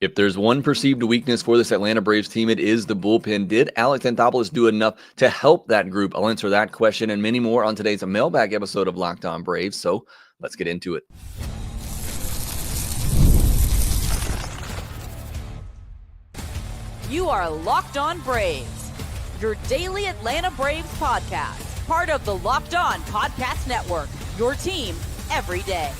If there's one perceived weakness for this Atlanta Braves team, it is the bullpen. Did Alex Antopoulos do enough to help that group? I'll answer that question and many more on today's mailbag episode of Locked On Braves. So let's get into it. You are Locked On Braves, your daily Atlanta Braves podcast, part of the Locked On Podcast Network, your team every day.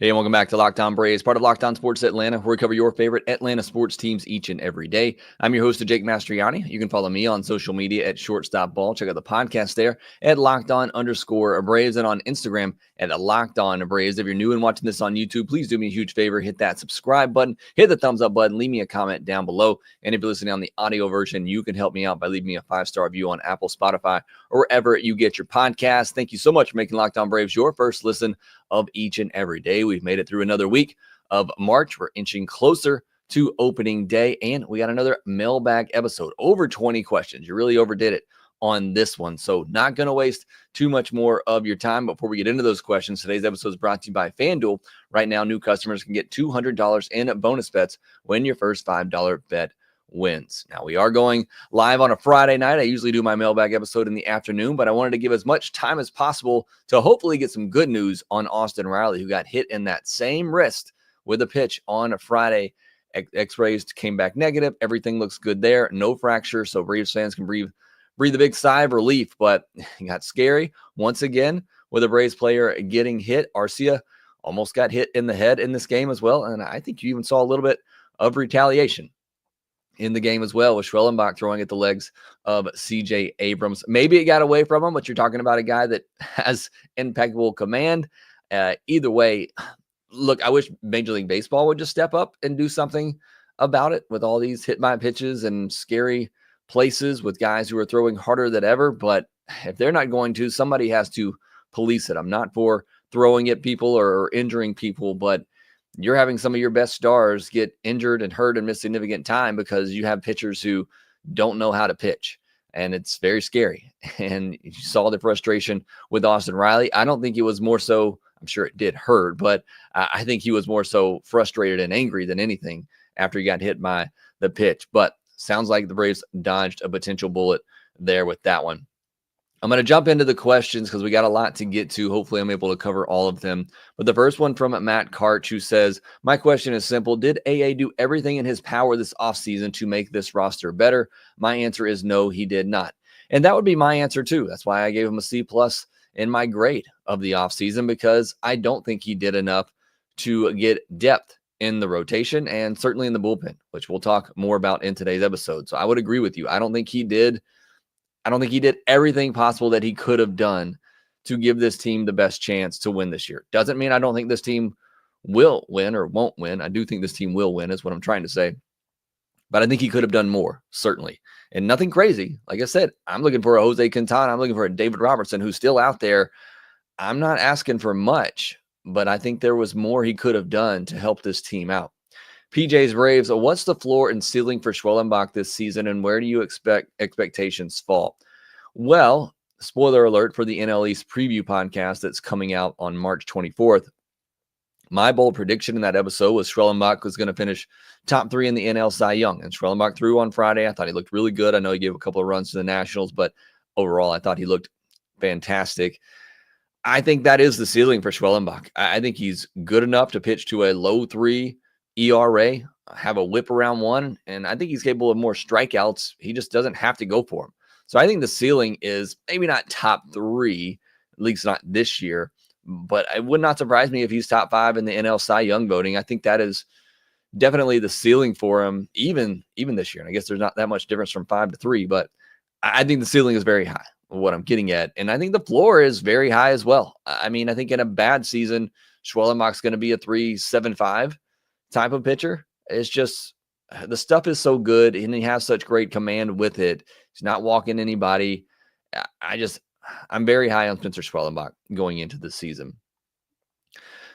Hey, and welcome back to Locked On Braves, part of Locked On Sports Atlanta, where we cover your favorite Atlanta sports teams each and every day. I'm your host, Jake Mastroianni. You can follow me on social media at Shortstop Ball. Check out the podcast there at LockedOn_Braves and on Instagram at Locked On Braves. If you're new and watching this on YouTube, please do me a huge favor. Hit that subscribe button, hit the thumbs up button, leave me a comment down below. And if you're listening on the audio version, you can help me out by leaving me a 5-star review on Apple, Spotify, or wherever you get your podcast. Thank you so much for making Locked On Braves your first listen of each and every day. We've made it through another week of March. We're inching closer to opening day, and we got another mailbag episode. Over 20 questions. You really overdid it on this one. So not going to waste too much more of your time. Before we get into those questions, today's episode is brought to you by FanDuel. Right now, new customers can get $200 in bonus bets when your first $5 bet wins. Now, we are going live on a Friday night. I usually do my mailbag episode in the afternoon, but I wanted to give as much time as possible to hopefully get some good news on Austin Riley, who got hit in that same wrist with a pitch on a Friday. X-rays came back negative. Everything looks good there. No fracture, so Braves fans can breathe a big sigh of relief, but it got scary once again with a Braves player getting hit. Arcia almost got hit in the head in this game as well, and I think you even saw a little bit of retaliation in the game as well, with Schwellenbach throwing at the legs of C.J. Abrams. Maybe it got away from him, but you're talking about a guy that has impeccable command. Either way, look, I wish Major League Baseball would just step up and do something about it with all these hit by pitches and scary places with guys who are throwing harder than ever. But if they're not going to, somebody has to police it. I'm not for throwing at people or injuring people, but you're having some of your best stars get injured and hurt and miss significant time because you have pitchers who don't know how to pitch. And it's very scary. And you saw the frustration with Austin Riley. I don't think it was more so, I'm sure it did hurt, but I think he was more so frustrated and angry than anything after he got hit by the pitch. But sounds like the Braves dodged a potential bullet there with that one. I'm going to jump into the questions because we got a lot to get to. Hopefully, I'm able to cover all of them. But the first one from Matt Karch, who says, my question is simple. Did AA do everything in his power this offseason to make this roster better? My answer is no, he did not. And that would be my answer, too. That's why I gave him a C+ in my grade of the offseason, because I don't think he did enough to get depth in the rotation and certainly in the bullpen, which we'll talk more about in today's episode. So I would agree with you. I don't think he did everything possible that he could have done to give this team the best chance to win this year. Doesn't mean I don't think this team will win or won't win. I do think this team will win is what I'm trying to say. But I think he could have done more, certainly. And nothing crazy. Like I said, I'm looking for a Jose Quintana. I'm looking for a David Robertson who's still out there. I'm not asking for much, but I think there was more he could have done to help this team out. PJ's Braves, what's the floor and ceiling for Schwellenbach this season, and where do you expect expectations fall? Well, spoiler alert for the NL East preview podcast that's coming out on March 24th. My bold prediction in that episode was Schwellenbach was going to finish top 3 in the NL Cy Young, and Schwellenbach threw on Friday. I thought he looked really good. I know he gave a couple of runs to the Nationals, but overall, I thought he looked fantastic. I think that is the ceiling for Schwellenbach. I think he's good enough to pitch to a low 3 ERA, have a whip around 1, and I think he's capable of more strikeouts. He just doesn't have to go for them. So I think the ceiling is maybe not top 3, at least not this year, but it would not surprise me if he's top 5 in the NL Cy Young voting. I think that is definitely the ceiling for him, even this year. And I guess there's not that much difference from 5 to 3, but I think the ceiling is very high, what I'm getting at. And I think the floor is very high as well. I mean, I think in a bad season, Schwellenbach's going to be a 3.75 type of pitcher. It's just the stuff is so good and he has such great command with it. He's not walking anybody. I'm very high on Spencer Schwellenbach going into the season.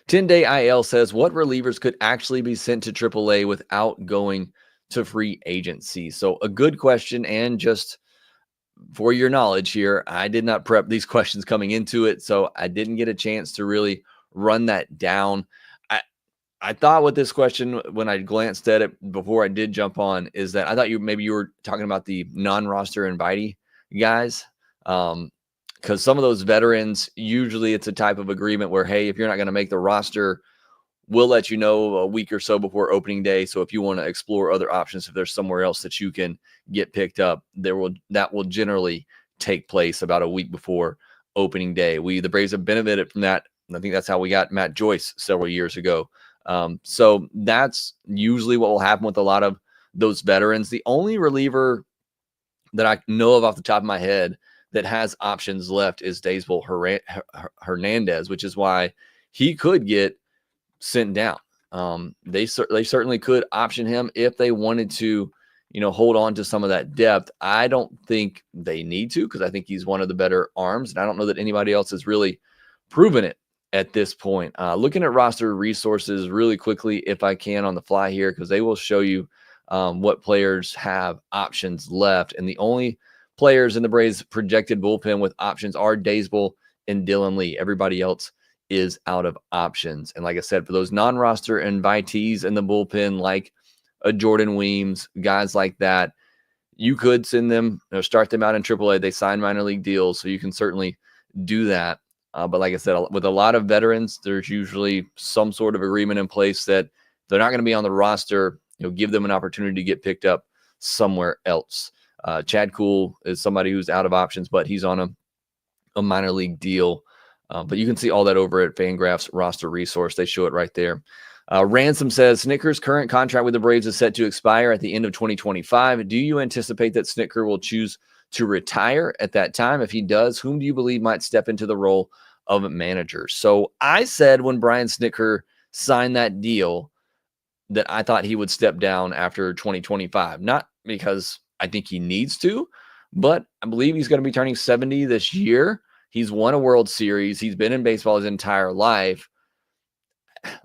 10-Day IL says, what relievers could actually be sent to AAA without going to free agency? So a good question, and just for your knowledge here, I did not prep these questions coming into it, so I didn't get a chance to really run that down. I thought with this question, when I glanced at it before I did jump on, is that I thought you were talking about the non-roster invitee guys. Because some of those veterans, usually it's a type of agreement where, hey, if you're not going to make the roster, we'll let you know a week or so before opening day. So if you want to explore other options, if there's somewhere else that you can get picked up, that will generally take place about a week before opening day. The Braves have benefited from that. And I think that's how we got Matt Joyce several years ago. So that's usually what will happen with a lot of those veterans. The only reliever that I know of off the top of my head that has options left is Daysbel Hernandez, which is why he could get sent down. They certainly could option him if they wanted to, hold on to some of that depth. I don't think they need to, because I think he's one of the better arms, and I don't know that anybody else has really proven it at this point. Looking at roster resources really quickly, if I can, on the fly here, because they will show you what players have options left. And the only players in the Braves projected bullpen with options are Daysbel and Dylan Lee. Everybody else is out of options. And like I said, for those non-roster invitees in the bullpen, like a Jordan Weems, guys like that, you could send them, start them out in AAA. They sign minor league deals, so you can certainly do that. But like I said, with a lot of veterans, there's usually some sort of agreement in place that they're not going to be on the roster. Give them an opportunity to get picked up somewhere else. Chad Kuhl is somebody who's out of options, but he's on a minor league deal. But you can see all that over at FanGraphs roster resource. They show it right there. Ransom says, Snitker's current contract with the Braves is set to expire at the end of 2025. Do you anticipate that Snitker will choose to retire at that time? If he does, whom do you believe might step into the role of a manager? So I said when Brian Snitker signed that deal that I thought he would step down after 2025, not because I think he needs to, but I believe he's going to be turning 70 this year. He's won a World Series. He's been in baseball his entire life.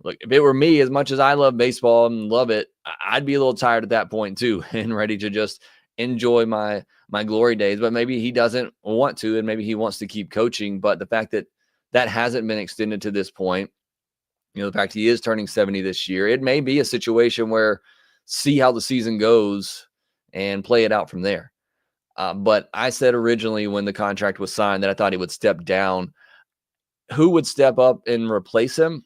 Look, if it were me, as much as I love baseball and love it, I'd be a little tired at that point too, and ready to just enjoy my glory days. But maybe he doesn't want to, and maybe he wants to keep coaching. But the fact that hasn't been extended to this point, the fact he is turning 70 this year, it may be a situation where see how the season goes and play it out from there. But I said originally when the contract was signed that I thought he would step down. Who would step up and replace him?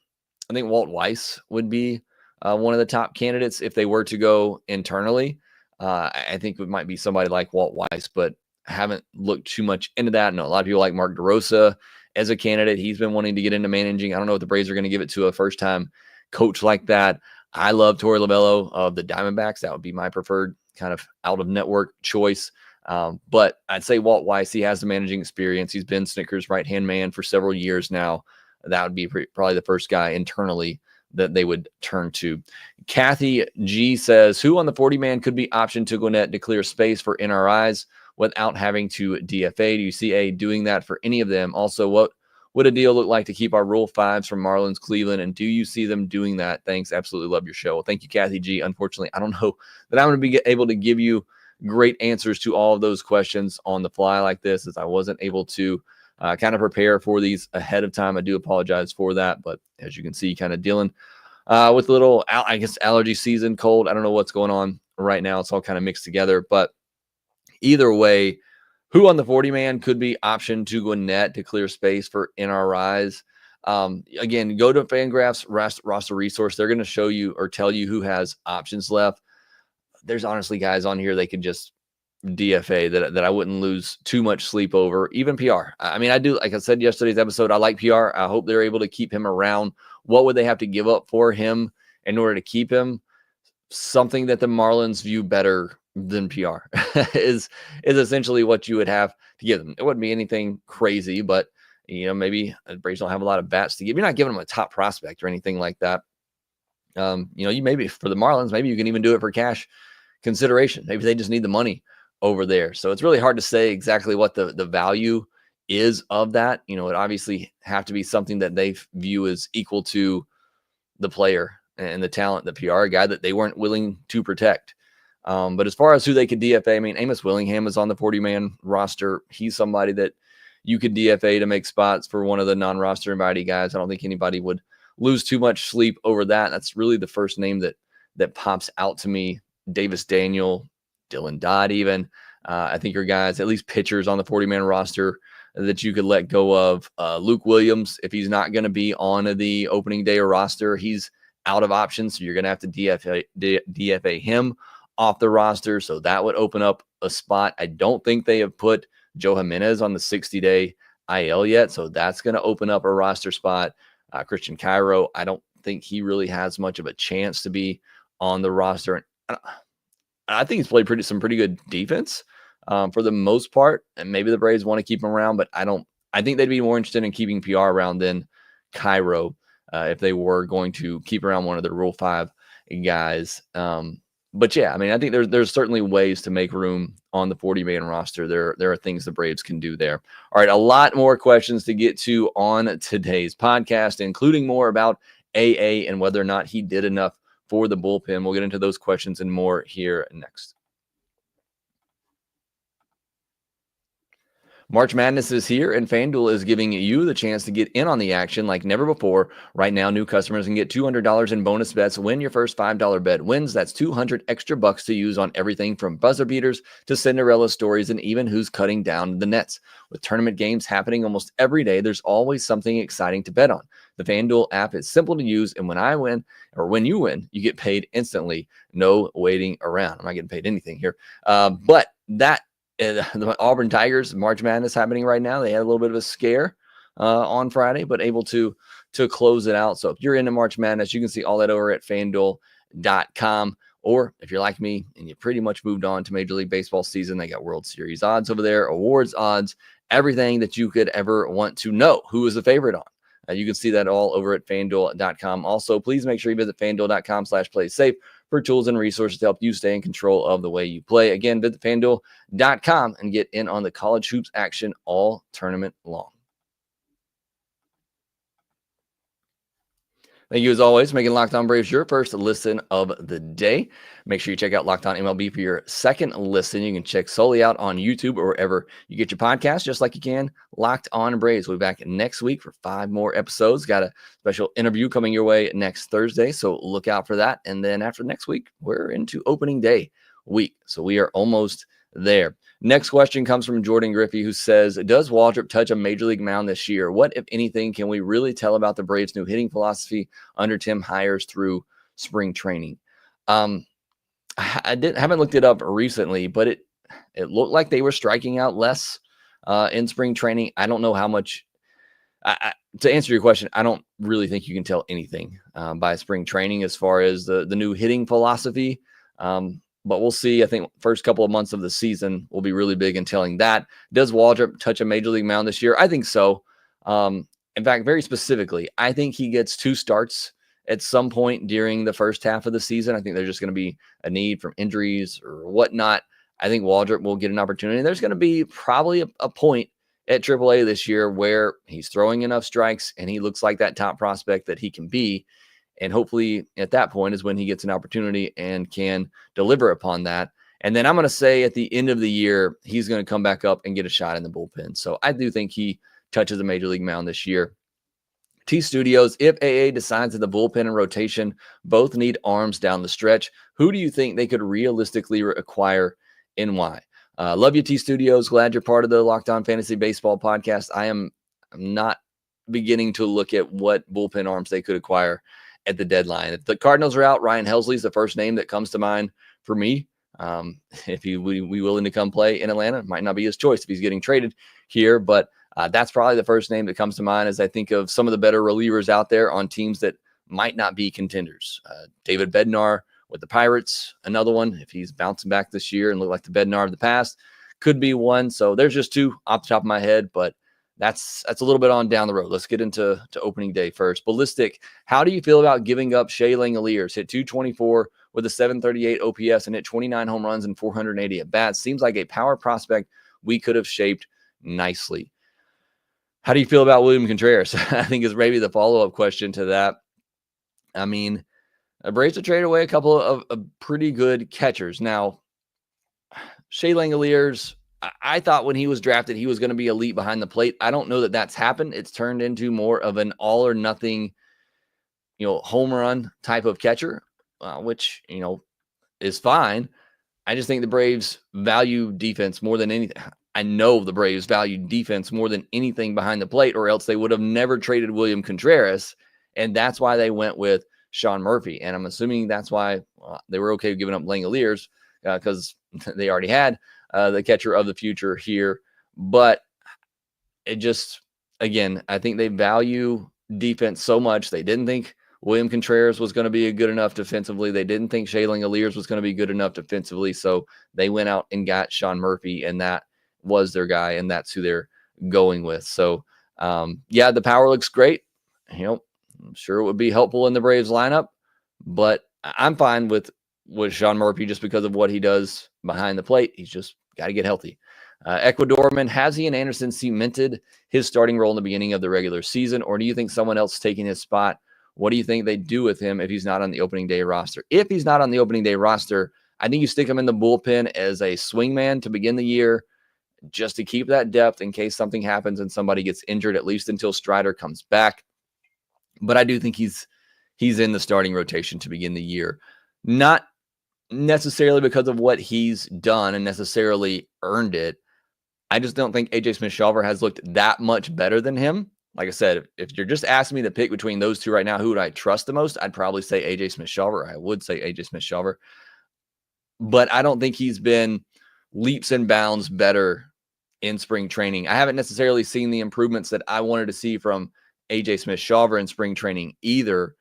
I think Walt Weiss would be one of the top candidates if they were to go internally. I think it might be somebody like Walt Weiss, but I haven't looked too much into that. No, a lot of people like Mark DeRosa as a candidate. He's been wanting to get into managing. I don't know if the Braves are going to give it to a first-time coach like that. I love Torey Lovullo of the Diamondbacks. That would be my preferred kind of out-of-network choice. But I'd say Walt Weiss, he has the managing experience. He's been Snitker's right-hand man for several years now. That would be probably the first guy internally that they would turn to. Kathy G says, who on the 40-man could be optioned to Gwinnett to clear space for NRIs without having to DFA? Do you see A doing that for any of them? Also, what would a deal look like to keep our Rule 5s from Marlins, Cleveland, and do you see them doing that? Thanks. Absolutely love your show. Well, thank you, Kathy G. Unfortunately, I don't know that I'm going to be able to give you great answers to all of those questions on the fly like this, as I wasn't able to kind of prepare for these ahead of time. I do apologize for that, but as you can see, kind of dealing with a little, I guess, allergy season, cold. I don't know what's going on right now. It's all kind of mixed together, but either way, who on the 40-man could be optioned to Gwinnett to clear space for NRIs? Again, go to FanGraphs roster resource. They're going to show you or tell you who has options left. There's honestly guys on here they could just DFA that I wouldn't lose too much sleep over. Even PR. I mean, I do, like I said yesterday's episode, I like PR. I hope they're able to keep him around. What would they have to give up for him in order to keep him? Something that the Marlins view better than PR is essentially what you would have to give them. It wouldn't be anything crazy, but maybe the Braves don't have a lot of bats to give. You're not giving them a top prospect or anything like that. You maybe for the Marlins, maybe you can even do it for cash consideration. Maybe they just need the money over there. So it's really hard to say exactly what the value is of that. It obviously have to be something that they view as equal to the player and the talent, the PR guy that they weren't willing to protect. But as far as who they could DFA, I mean, Amos Willingham is on the 40-man roster. He's somebody that you could DFA to make spots for one of the non-roster invitee guys. I don't think anybody would lose too much sleep over that. That's really the first name that pops out to me. Davis Daniel, Dylan Dodd, even. I think your guys, at least pitchers on the 40-man roster that you could let go of. Luke Williams, if he's not going to be on the opening day roster, he's out of options. So you're going to have to DFA him off the roster. So that would open up a spot. I don't think they have put Joe Jimenez on the 60-day IL yet. So that's going to open up a roster spot. Christian Cairo, I don't think he really has much of a chance to be on the roster. And I think he's played some pretty good defense for the most part. And maybe the Braves want to keep him around, but I think they'd be more interested in keeping PR around than Cairo if they were going to keep around one of the Rule 5 guys. But yeah, I mean, I think there's certainly ways to make room on the 40-man roster. There are things the Braves can do there. All right, a lot more questions to get to on today's podcast, including more about AA and whether or not he did enough for the bullpen. We'll get into those questions and more here next. March Madness is here, and FanDuel is giving you the chance to get in on the action like never before. Right now, new customers can get $200 in bonus bets when your first $5 bet wins. That's $200 extra bucks to use on everything from buzzer beaters to Cinderella stories and even who's cutting down the nets. With tournament games happening almost every day, there's always something exciting to bet on. The FanDuel app is simple to use, and when you win, you get paid instantly. No waiting around. I'm not getting paid anything here. But the Auburn Tigers, March Madness happening right now. They had a little bit of a scare on Friday, but able to close it out. So if you're into March Madness, you can see all that over at FanDuel.com. Or if you're like me and you pretty much moved on to Major League Baseball season, they got World Series odds over there, awards odds, everything that you could ever want to know. Who is the favorite on? You can see that all over at FanDuel.com. Also, please make sure you visit FanDuel.com/playsafe for tools and resources to help you stay in control of the way you play. Again, visit FanDuel.com and get in on the college hoops action all tournament long. Thank you, as always, making Locked On Braves your first listen of the day. Make sure you check out Locked On MLB for your second listen. You can check solely out on YouTube or wherever you get your podcast, just like you can Locked On Braves. We'll be back next week for 5 more episodes. Got a special interview coming your way next Thursday, so look out for that. And then after next week, we're into opening day week, so we are almost there. Next question comes from Jordan Griffey, who says, does Waldrop touch a major league mound this year? What, if anything, can we really tell about the Braves' new hitting philosophy under Tim Hires through spring training? I haven't looked it up recently, but it looked like they were striking out less in spring training. I don't know how much. To answer your question, I don't really think you can tell anything by spring training as far as the new hitting philosophy. But we'll see. I think first couple of months of the season will be really big in telling that. Does Waldrop touch a major league mound this year? I think so. In fact, very specifically, I think he gets 2 starts at some point during the first half of the season. I think there's just going to be a need from injuries or whatnot. I think Waldrop will get an opportunity. There's going to be probably a point at AAA this year where he's throwing enough strikes and he looks like that top prospect that he can be. And hopefully at that point is when he gets an opportunity and can deliver upon that. And then I'm going to say at the end of the year, he's going to come back up and get a shot in the bullpen. So I do think he touches a major league mound this year. T Studios, if AA decides that the bullpen and rotation both need arms down the stretch, who do you think they could realistically acquire and why? Love you, T Studios. Glad you're part of the Locked On Fantasy Baseball podcast. I'm not beginning to look at what bullpen arms they could acquire at the deadline. If the Cardinals are out, Ryan Helsley's the first name that comes to mind for me. If he would be willing to come play in Atlanta, it might not be his choice if he's getting traded here, but that's probably the first name that comes to mind as I think of some of the better relievers out there on teams that might not be contenders. David Bednar with the Pirates, another one. If he's bouncing back this year and look like the Bednar of the past, could be one. So there's just 2 off the top of my head, but that's a little bit on down the road. Let's get into opening day first. Ballistic, how do you feel about giving up Shea Langoliers? Hit 224 with a 738 OPS and hit 29 home runs and 480 at bats. Seems like a power prospect we could have shaped nicely. How do you feel about William Contreras? I think is maybe the follow-up question to that. I mean, Braves have traded away a couple of pretty good catchers. Now, Shea Langoliers, I thought when he was drafted, he was going to be elite behind the plate. I don't know that that's happened. It's turned into more of an all or nothing home run type of catcher, which, is fine. I just think the Braves value defense more than anything. I know the Braves value defense more than anything behind the plate, or else they would have never traded William Contreras. And that's why they went with Sean Murphy. And I'm assuming that's why they were okay with giving up Langoliers, because they already had the catcher of the future here. But it just, again, I think they value defense so much. They didn't think William Contreras was going to be good enough defensively. They didn't think Shea Langoliers was going to be good enough defensively. So they went out and got Sean Murphy, and that was their guy, and that's who they're going with. So, the power looks great. I'm sure it would be helpful in the Braves lineup, but I'm fine with Sean Murphy just because of what he does behind the plate. He's just got to get healthy. Ecuadorman, has Ian Anderson cemented his starting role in the beginning of the regular season, or do you think someone else is taking his spot? What do you think they do with him if he's not on the opening day roster? If he's not on the opening day roster, I think you stick him in the bullpen as a swingman to begin the year, just to keep that depth in case something happens and somebody gets injured, at least until Strider comes back. But I do think he's in the starting rotation to begin the year. Not necessarily because of what he's done and necessarily earned it. I just don't think AJ Smith-Shawver has looked that much better than him. Like I said, if you're just asking me to pick between those two right now, who would I trust the most? I'd probably say AJ Smith-Shawver. I would say AJ Smith-Shawver. But I don't think he's been leaps and bounds better in spring training. I haven't necessarily seen the improvements that I wanted to see from AJ Smith-Shawver in spring training either,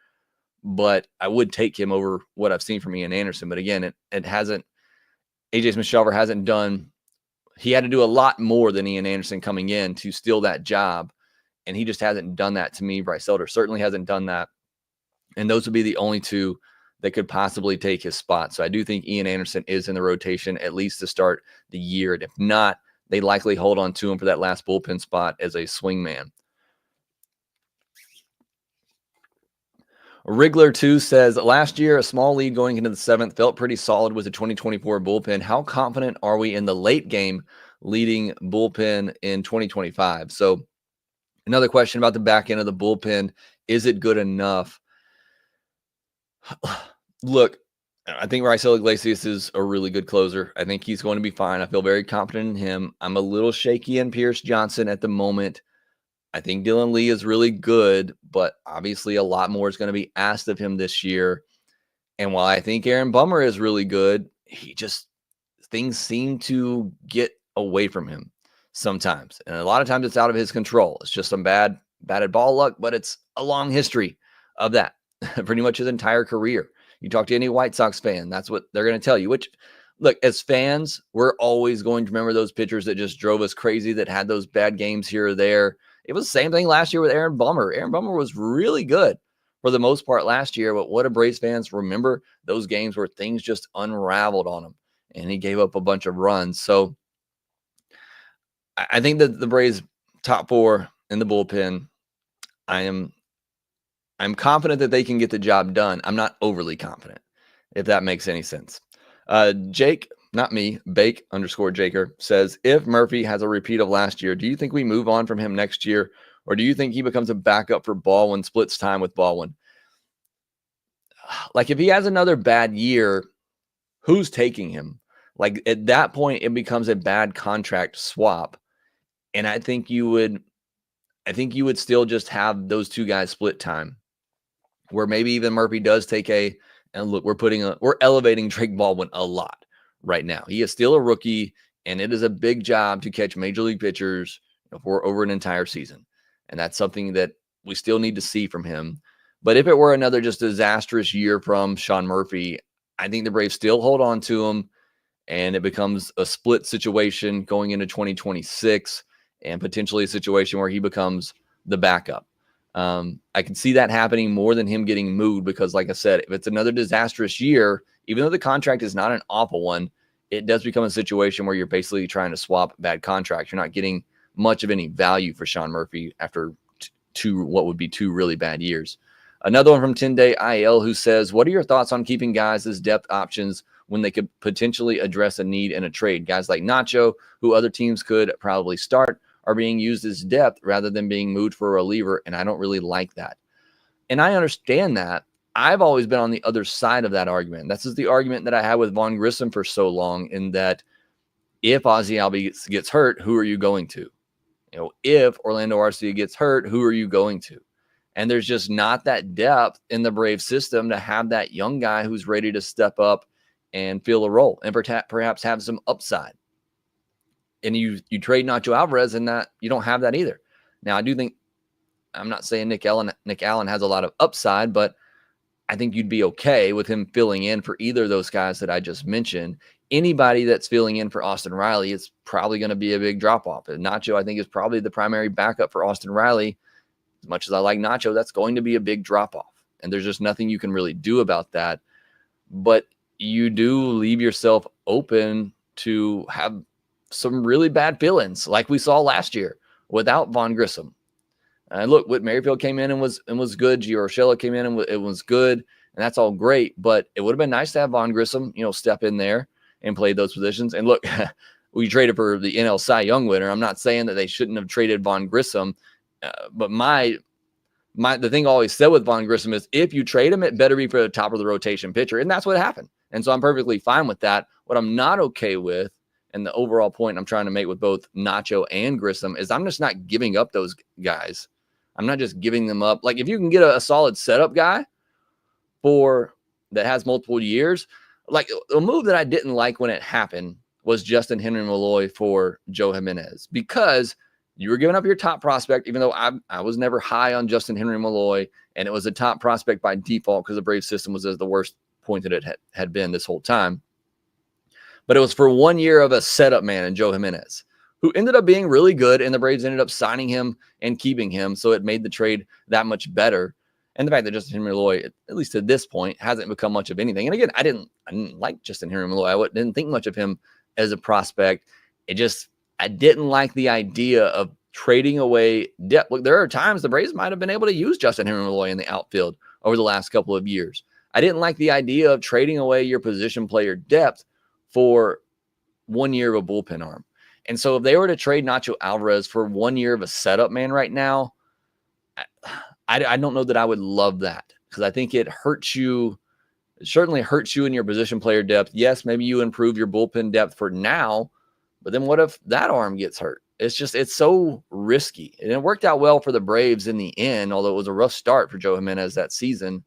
but I would take him over what I've seen from Ian Anderson. But again, it hasn't, AJ Smith-Shawver hasn't done, he had to do a lot more than Ian Anderson coming in to steal that job. And he just hasn't done that to me. Bryce Elder certainly hasn't done that. And those would be the only two that could possibly take his spot. So I do think Ian Anderson is in the rotation, at least to start the year. And if not, they likely hold on to him for that last bullpen spot as a swingman. Wriggler 2 says, last year, a small lead going into the 7th felt pretty solid with the 2024 bullpen. How confident are we in the late game leading bullpen in 2025? So another question about the back end of the bullpen. Is it good enough? Look, I think Raisel Iglesias is a really good closer. I think he's going to be fine. I feel very confident in him. I'm a little shaky in Pierce Johnson at the moment. I think Dylan Lee is really good, but obviously a lot more is going to be asked of him this year. And while I think Aaron Bummer is really good, things seem to get away from him sometimes. And a lot of times it's out of his control. It's just some bad at ball luck, but it's a long history of that pretty much his entire career. You talk to any White Sox fan, that's what they're going to tell you, which, look, as fans, we're always going to remember those pitchers that just drove us crazy, that had those bad games here or there. It was the same thing last year with Aaron Bummer. Aaron Bummer was really good for the most part last year, but what do Braves fans remember? Those games where things just unraveled on him, and he gave up a bunch of runs. So I think that the Braves top 4 in the bullpen, I'm confident that they can get the job done. I'm not overly confident, if that makes any sense. Jake, not me, Bake_Jaker says, if Murphy has a repeat of last year, do you think we move on from him next year? Or do you think he becomes a backup for Baldwin, splits time with Baldwin? Like, if he has another bad year, who's taking him? Like, at that point, it becomes a bad contract swap. And I think you would still just have those two guys split time, where maybe even Murphy does take and look, we're elevating Drake Baldwin a lot right now. He is still a rookie, and it is a big job to catch major league pitchers for over an entire season. And that's something that we still need to see from him. But if it were another just disastrous year from Sean Murphy, I think the Braves still hold on to him, and it becomes a split situation going into 2026, and potentially a situation where he becomes the backup. I can see that happening more than him getting moved, because like I said, if it's another disastrous year, even though the contract is not an awful one, it does become a situation where you're basically trying to swap bad contracts. You're not getting much of any value for Sean Murphy after what would be 2 really bad years. Another one from 10-Day IL who says, what are your thoughts on keeping guys as depth options when they could potentially address a need in a trade? Guys like Nacho, who other teams could probably start, are being used as depth rather than being moved for a reliever, and I don't really like that. And I understand that. I've always been on the other side of that argument. This is the argument that I had with Vaughn Grissom for so long, in that if Ozzie Albies gets hurt, who are you going to? If Orlando Arcia gets hurt, who are you going to? And there's just not that depth in the Braves system to have that young guy who's ready to step up and fill a role and perhaps have some upside. And you trade Nacho Alvarez, and that you don't have that either. Now, I do think, I'm not saying Nick Allen has a lot of upside, but I think you'd be okay with him filling in for either of those guys that I just mentioned. Anybody that's filling in for Austin Riley is probably going to be a big drop-off. And Nacho, I think, is probably the primary backup for Austin Riley. As much as I like Nacho, that's going to be a big drop-off. And there's just nothing you can really do about that. But you do leave yourself open to have some really bad fill-ins like we saw last year without Vaughn Grissom. And look, Whit Merrifield came in and was good. Gio Urshela came in and it was good. And that's all great. But it would have been nice to have Vaughn Grissom, step in there and play those positions. And look, we traded for the NL Cy Young winner. I'm not saying that they shouldn't have traded Vaughn Grissom. But the thing I always said with Vaughn Grissom is, if you trade him, it better be for the top of the rotation pitcher. And that's what happened. And so I'm perfectly fine with that. What I'm not okay with, and the overall point I'm trying to make with both Nacho and Grissom, is I'm just not giving up those guys. I'm not just giving them up. Like, if you can get a solid setup guy that has multiple years, like a move that I didn't like when it happened was Justin Henry Malloy for Joe Jimenez, because you were giving up your top prospect, even though I was never high on Justin Henry Malloy, and it was a top prospect by default because the Braves system was at the worst point that it had been this whole time. But it was for 1 year of a setup man in Joe Jimenez, who ended up being really good, and the Braves ended up signing him and keeping him, so it made the trade that much better. And the fact that Justin Henry Malloy, at least to this point, hasn't become much of anything. And again, I didn't like Justin Henry Malloy. I didn't think much of him as a prospect. I didn't like the idea of trading away depth. Look, there are times the Braves might have been able to use Justin Henry Malloy in the outfield over the last couple of years. I didn't like the idea of trading away your position player depth for 1 year of a bullpen arm. And so if they were to trade Nacho Alvarez for 1 year of a setup man right now, I don't know that I would love that, because I think it hurts you. It certainly hurts you in your position player depth. Yes, maybe you improve your bullpen depth for now, but then what if that arm gets hurt? It's so risky. And it worked out well for the Braves in the end, although it was a rough start for Joe Jimenez that season.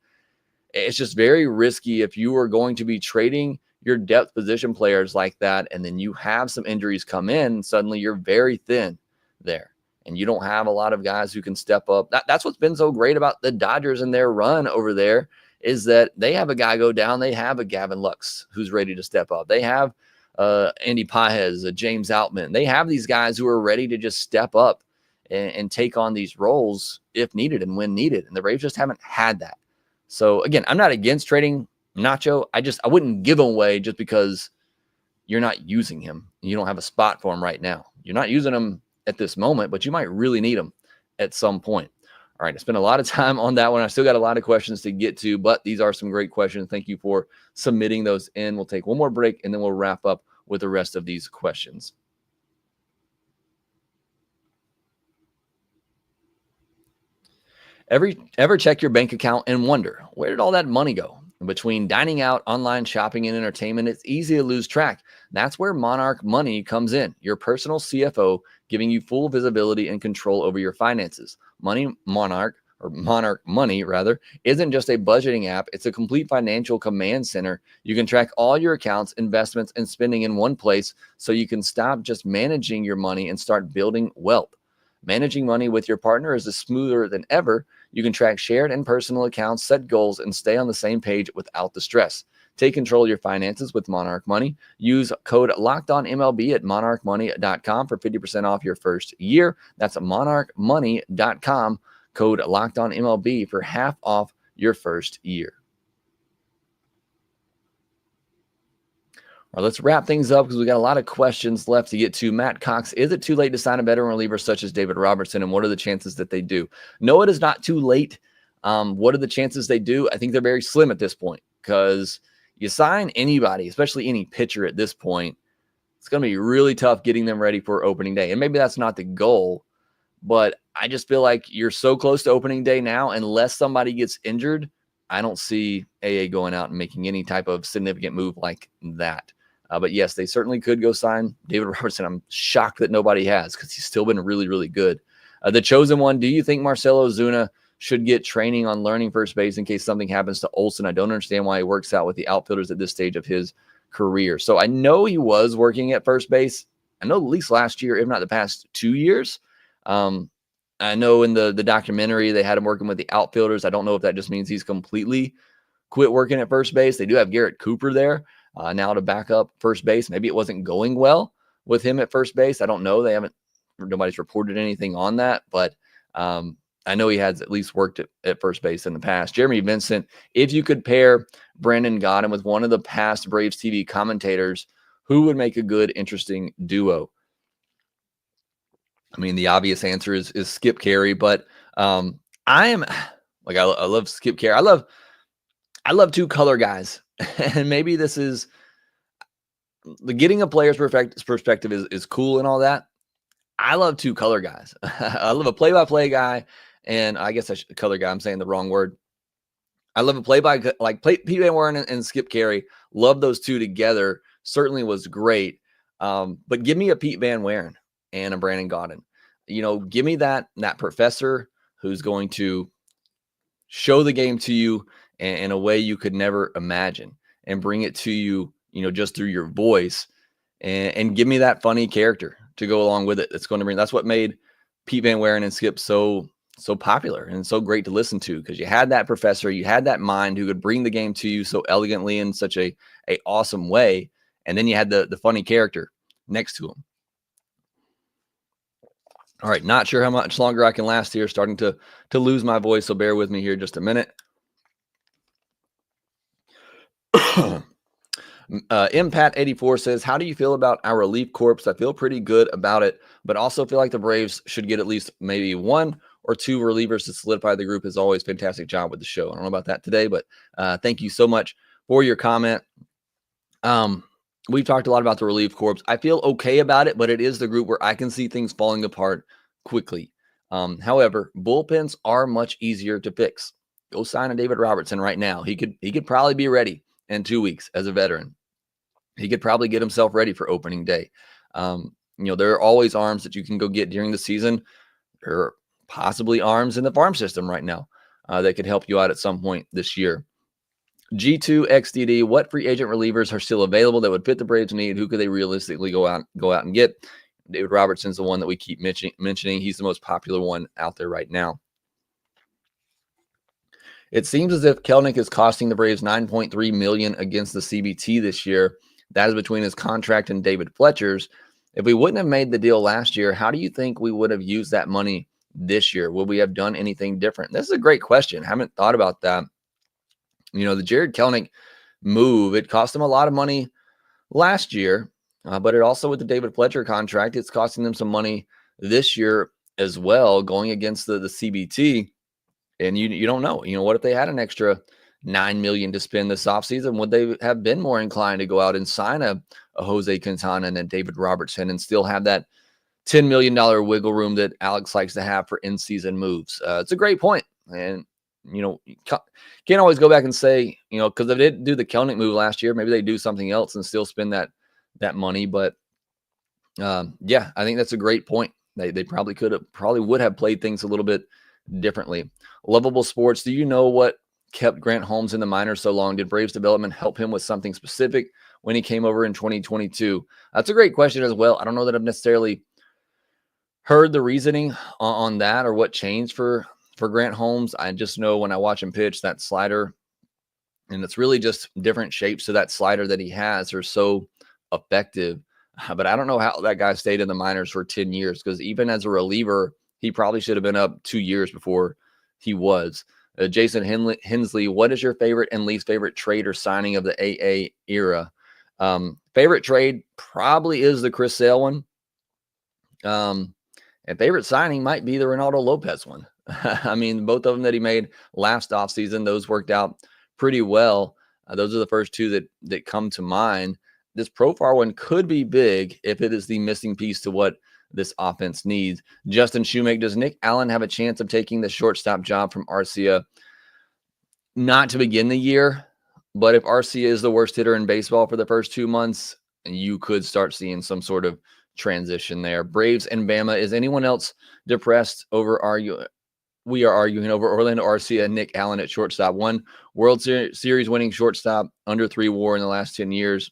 It's just very risky if you are going to be trading your depth position players like that, and then you have some injuries come in, and suddenly you're very thin there, and you don't have a lot of guys who can step up. That's what's been so great about the Dodgers and their run over there, is that they have a guy go down. They have a Gavin Lux who's ready to step up. They have Andy Paez, James Outman. They have these guys who are ready to just step up and take on these roles if needed and when needed. And the Braves just haven't had that. So again, I'm not against trading Nacho. I wouldn't give him away just because you're not using him. You don't have a spot for him right now. You're not using him at this moment, but you might really need him at some point. All right, I spent a lot of time on that one. I still got a lot of questions to get to, but these are some great questions. Thank you for submitting those in. We'll take one more break, and then we'll wrap up with the rest of these questions. Ever check your bank account and wonder, where did all that money go? Between dining out, online shopping, and entertainment, it's easy to lose track. That's where Monarch Money comes in, your personal CFO, giving you full visibility and control over your finances. Monarch Money, isn't just a budgeting app. It's a complete financial command center. You can track all your accounts, investments, and spending in one place, so you can stop just managing your money and start building wealth. Managing money with your partner is smoother than ever. You can track shared and personal accounts, set goals, and stay on the same page without the stress. Take control of your finances with Monarch Money. Use code LOCKEDONMLB at monarchmoney.com for 50% off your first year. That's monarchmoney.com, code LOCKEDONMLB for half off your first year. All right, let's wrap things up because we got a lot of questions left to get to. Matt Cox, is it too late to sign a veteran reliever such as David Robertson, and what are the chances that they do? No, it is not too late. What are the chances they do? I think they're very slim at this point, because you sign anybody, especially any pitcher at this point, it's going to be really tough getting them ready for opening day. And maybe that's not the goal, but I just feel like you're so close to opening day now. Unless somebody gets injured, I don't see AA going out and making any type of significant move like that. But yes, they certainly could go sign David Robertson. I'm shocked that nobody has, because he's still been really, really good. The chosen one, do you think Marcell Ozuna should get training on learning first base in case something happens to Olsen? I don't understand why he works out with the outfielders at this stage of his career. So I know he was working at first base. I know at least last year, if not the past 2 years. I know in the documentary they had him working with the outfielders. I don't know if that just means he's completely quit working at first base. They do have Garrett Cooper there now to back up first base. Maybe it wasn't going well with him at first base. I don't know. Nobody's reported anything on that, but I know he has at least worked at first base in the past. Jeremy Vincent, if you could pair Brandon Gaudin with one of the past Braves TV commentators, who would make a good, interesting duo? I mean, the obvious answer is Skip Carey, but I love Skip Carey. I love two color guys, and maybe this is getting a player's perspective is cool and all that. I love two color guys. I love a play-by-play guy, and I guess color guy. I'm saying the wrong word. I love a Pete Van Wieren and Skip Carey. Love those two together. Certainly was great. But give me a Pete Van Wieren and a Brandon Gaudin. Give me that professor who's going to show the game to you in a way you could never imagine, and bring it to you, just through your voice, and give me that funny character to go along with it. That's what made Pete Van Wieren and Skip so popular and so great to listen to, because you had that professor, you had that mind who could bring the game to you so elegantly in such a awesome way. And then you had the funny character next to him. All right, not sure how much longer I can last here. Starting to lose my voice, so bear with me here just a minute. Impat84 says, how do you feel about our relief corps? I feel pretty good about it, but also feel like the Braves should get at least maybe one or two relievers to solidify the group. As always, fantastic job with the show. I don't know about that today, but thank you so much for your comment. We've talked a lot about the relief corps. I feel okay about it, but it is the group where I can see things falling apart quickly. However, bullpens are much easier to fix. Go sign a David Robertson right now. He could probably be ready in 2 weeks as a veteran. He could probably get himself ready for opening day. There are always arms that you can go get during the season. There are possibly arms in the farm system right now that could help you out at some point this year. G2XDD, what free agent relievers are still available that would fit the Braves' need? Who could they realistically go out and get? David Robertson's the one that we keep mentioning. He's the most popular one out there right now. It seems as if Kelenic is costing the Braves $9.3 million against the CBT this year. That is between his contract and David Fletcher's. If we wouldn't have made the deal last year, how do you think we would have used that money this year? Would we have done anything different? This is a great question. I haven't thought about that. The Jared Kelenic move, it cost him a lot of money last year, but it also, with the David Fletcher contract, it's costing them some money this year as well, going against the CBT. And you don't know. What if they had an extra $9 million to spend this offseason? Would they have been more inclined to go out and sign a Jose Quintana and a David Robertson and still have that $10 million wiggle room that Alex likes to have for in-season moves? It's a great point. And you can't always go back and say, because if they didn't do the Kelenic move last year, maybe they do something else and still spend that money. But yeah, I think that's a great point. They probably would have played things a little bit differently. Lovable Sports, do you know what kept Grant Holmes in the minors so long? Did Braves development help him with something specific when he came over in 2022? That's a great question as well. I don't know that I've necessarily heard the reasoning on that or what changed for Grant Holmes. I just know when I watch him pitch, that slider, and it's really just different shapes to that slider that he has, are so effective. But I don't know how that guy stayed in the minors for 10 years, because even as a reliever, he probably should have been up 2 years before he was. Jason Hensley, what is your favorite and least favorite trade or signing of the AA era? Favorite trade probably is the Chris Sale one. And favorite signing might be the Ronaldo Lopez one. I mean, both of them that he made last offseason, those worked out pretty well. Those are the first two that come to mind. This Profar one could be big if it is the missing piece to what this offense needs. Justin Shoemake, does Nick Allen have a chance of taking the shortstop job from Arcia? Not to begin the year, but if Arcia is the worst hitter in baseball for the first 2 months, you could start seeing some sort of transition there. Braves and Bama, is anyone else depressed over we are arguing over Orlando Arcia and Nick Allen at shortstop? One World Series winning shortstop, under 3 WAR in the last 10 years.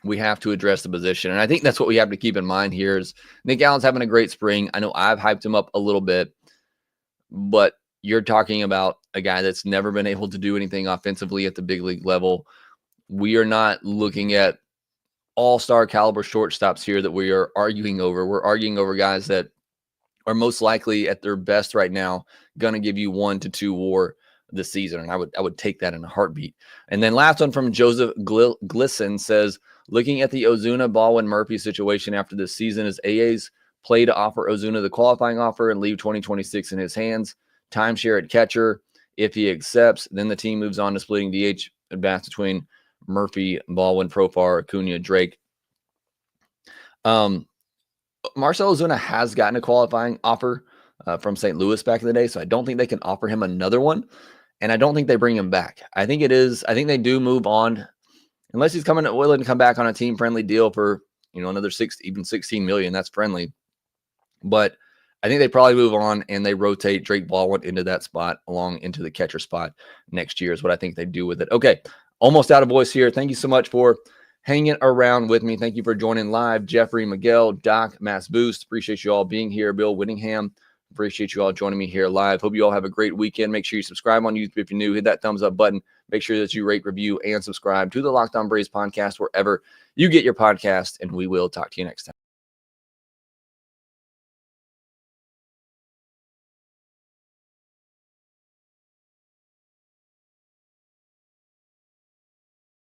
We have to address the position. And I think that's what we have to keep in mind here is Nick Allen's having a great spring. I know I've hyped him up a little bit, but you're talking about a guy that's never been able to do anything offensively at the big league level. We are not looking at all-star caliber shortstops here that we are arguing over. We're arguing over guys that are most likely at their best right now going to give you 1 to 2 WAR this season. And I would take that in a heartbeat. And then last one from Joseph Glisson says, looking at the Ozuna, Baldwin, Murphy situation after this season, is AA's play to offer Ozuna the qualifying offer and leave 2026 in his hands? Timeshare at catcher. If he accepts, then the team moves on to splitting DH at bats between Murphy, Baldwin, Profar, Acuna, Drake. Marcell Ozuna has gotten a qualifying offer from St. Louis back in the day, so I don't think they can offer him another one, and I don't think they bring him back. I think they do move on, unless he's willing to come back on a team-friendly deal for another even $16 million. That's friendly, but I think they probably move on and they rotate Drake Baldwin into that spot along into the catcher spot next year is what I think they do with it. Okay, almost out of voice here. Thank you so much for hanging around with me. Thank you for joining live. Jeffrey, Miguel, Doc, Mass Boost. Appreciate you all being here. Bill Whittingham. Appreciate you all joining me here live. Hope you all have a great weekend. Make sure you subscribe on YouTube if you're new. Hit that thumbs up button. Make sure that you rate, review, and subscribe to the Locked On Braves podcast wherever you get your podcast, and we will talk to you next time.